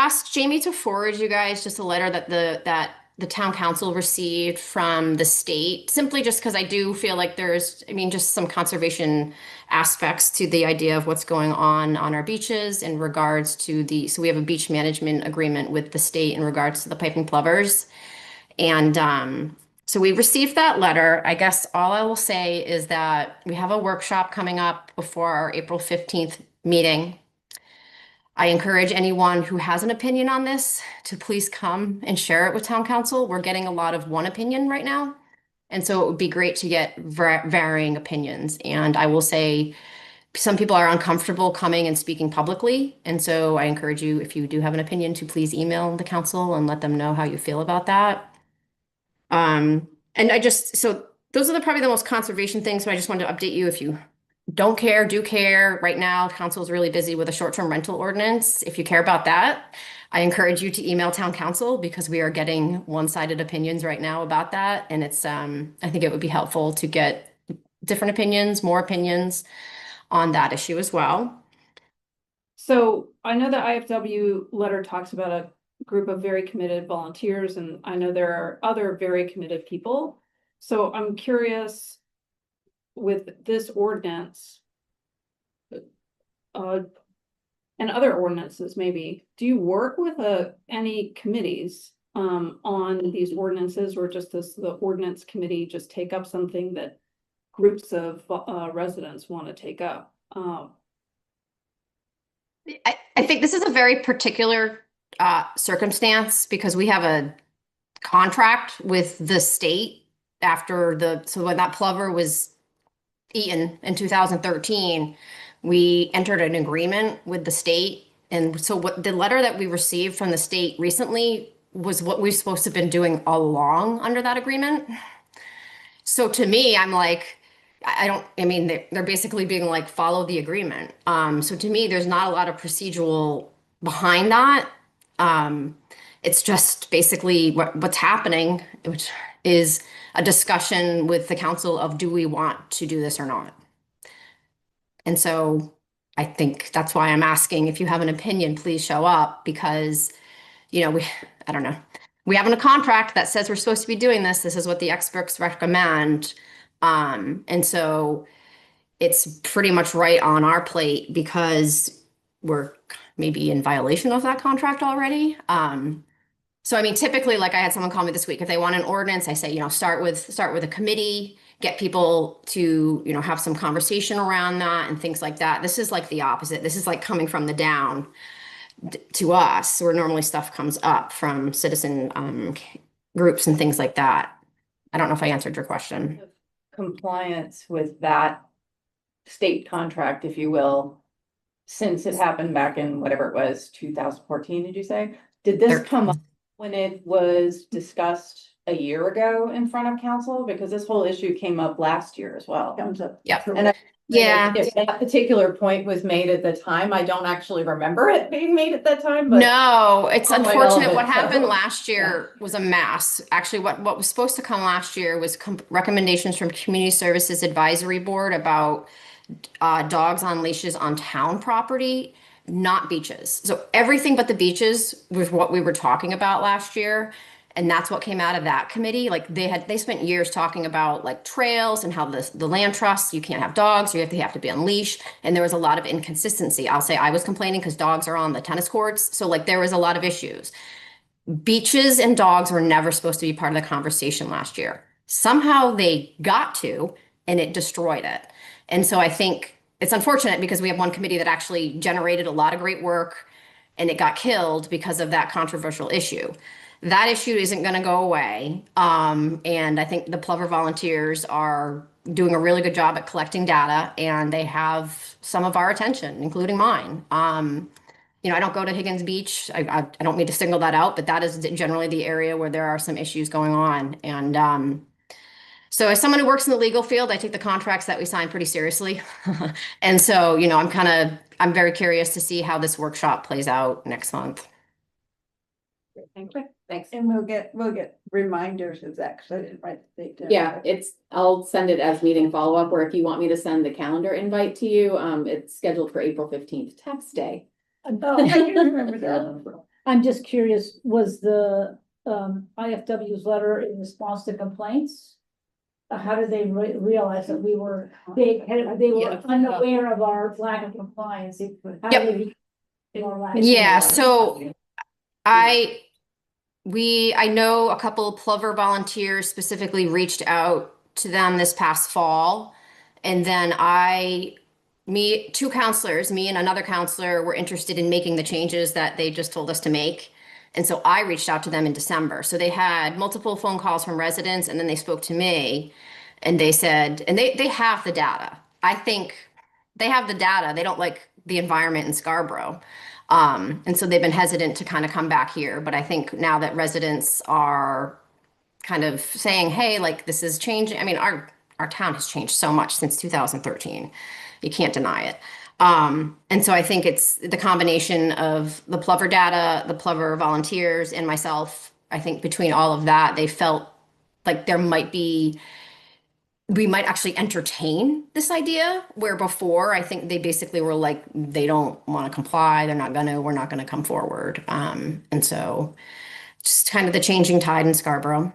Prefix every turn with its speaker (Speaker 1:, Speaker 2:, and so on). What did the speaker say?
Speaker 1: asked Jamie to forward you guys just a letter that the town council received from the state, simply just because I do feel like there's, I mean, just some conservation aspects to the idea of what's going on our beaches in regards to so we have a beach management agreement with the state in regards to the piping plovers. And so we received that letter. I guess all I will say is that we have a workshop coming up before our April 15th meeting. I encourage anyone who has an opinion on this to please come and share it with town council. We're getting a lot of one opinion right now. And so it would be great to get varying opinions. And I will say some people are uncomfortable coming and speaking publicly. And so I encourage you, if you do have an opinion, to please email the council and let them know how you feel about that. And so those are probably the most conservation things. So I just wanted to update you. If you don't care, do care. Right now, council is really busy with a short-term rental ordinance. If you care about that, I encourage you to email town council because we are getting one-sided opinions right now about that. And it's, I think it would be helpful to get different opinions, more opinions on that issue as well.
Speaker 2: So I know the IFW letter talks about a group of very committed volunteers, and I know there are other very committed people. So I'm curious, with this ordinance, and other ordinances maybe, do you work with any committees on these ordinances, or just does the ordinance committee just take up something that groups of residents want to take up?
Speaker 1: I think this is a very particular circumstance because we have a contract with the state so when that plover was eaten in 2013, we entered an agreement with the state. And so what the letter that we received from the state recently was what we're supposed to have been doing all along under that agreement. So to me, I'm like, they're basically being like, follow the agreement. So to me, there's not a lot of procedural behind that. It's just basically what's happening, which is a discussion with the council of, do we want to do this or not? And so I think that's why I'm asking, if you have an opinion, please show up, because, I don't know. We have a contract that says we're supposed to be doing this. This is what the experts recommend. And so it's pretty much right on our plate because we're maybe in violation of that contract already. So I mean, typically, like I had someone call me this week, if they want an ordinance, I say, start with a committee, get people to, have some conversation around that and things like that. This is like the opposite. This is like coming from the down to us, where normally stuff comes up from citizen groups and things like that. I don't know if I answered your question.
Speaker 3: Compliance with that state contract, if you will, since it happened back in whatever it was, 2014, did you say? Did this come up when it was discussed a year ago in front of council? Because this whole issue came up last year as well.
Speaker 4: Comes up.
Speaker 1: Yeah.
Speaker 3: And
Speaker 1: Yeah.
Speaker 3: if that particular point was made at the time, I don't actually remember it being made at that time, but
Speaker 1: no, it's unfortunate. What happened
Speaker 3: so.
Speaker 1: last year was a mess. Actually, what was supposed to come last year was recommendations from Community Services Advisory Board about dogs on leashes on town property, not beaches. So everything but the beaches was what we were talking about last year. And that's what came out of that committee. Like they spent years talking about like trails and how the land trusts, you can't have dogs, they have to be on leash. And there was a lot of inconsistency. I'll say I was complaining because dogs are on the tennis courts. So like there was a lot of issues. Beaches and dogs were never supposed to be part of the conversation last year. Somehow they got to, and it destroyed it. And so I think it's unfortunate because we have one committee that actually generated a lot of great work, and it got killed because of that controversial issue. That issue isn't going to go away. And I think the Plover volunteers are doing a really good job at collecting data, and they have some of our attention, including mine. I don't go to Higgins Beach. I don't mean to single that out, but that is generally the area where there are some issues going on. And so as someone who works in the legal field, I take the contracts that we sign pretty seriously. And so, I'm very curious to see how this workshop plays out next month.
Speaker 3: Thank you. Thanks.
Speaker 4: And we'll get reminders of that, because I didn't write the date down.
Speaker 5: Yeah, I'll send it as meeting follow-up, or if you want me to send the calendar invite to you, it's scheduled for April 15th, tax day.
Speaker 4: Oh, I can remember that.
Speaker 6: I'm just curious, was the IFW's letter in response to complaints? How did they realize that we were, they were
Speaker 2: Yeah.
Speaker 6: unaware of our lack of compliance? How
Speaker 1: Yep.
Speaker 6: did they our lack of
Speaker 1: Yeah,
Speaker 6: compliance?
Speaker 1: so I know a couple of Plover volunteers specifically reached out to them this past fall. And then two counselors, me and another counselor, were interested in making the changes that they just told us to make. And so I reached out to them in December. So they had multiple phone calls from residents, and then they spoke to me and they said, and they have the data. I think they have the data. They don't like the environment in Scarborough. And so they've been hesitant to kind of come back here. But I think now that residents are kind of saying, hey, like this is changing. I mean, our town has changed so much since 2013. You can't deny it. And so I think it's the combination of the Plover data, the Plover volunteers, and myself. I think between all of that, they felt like we might actually entertain this idea, where before I think they basically were like, they don't want to comply, we're not gonna come forward. And so just kind of the changing tide in Scarborough.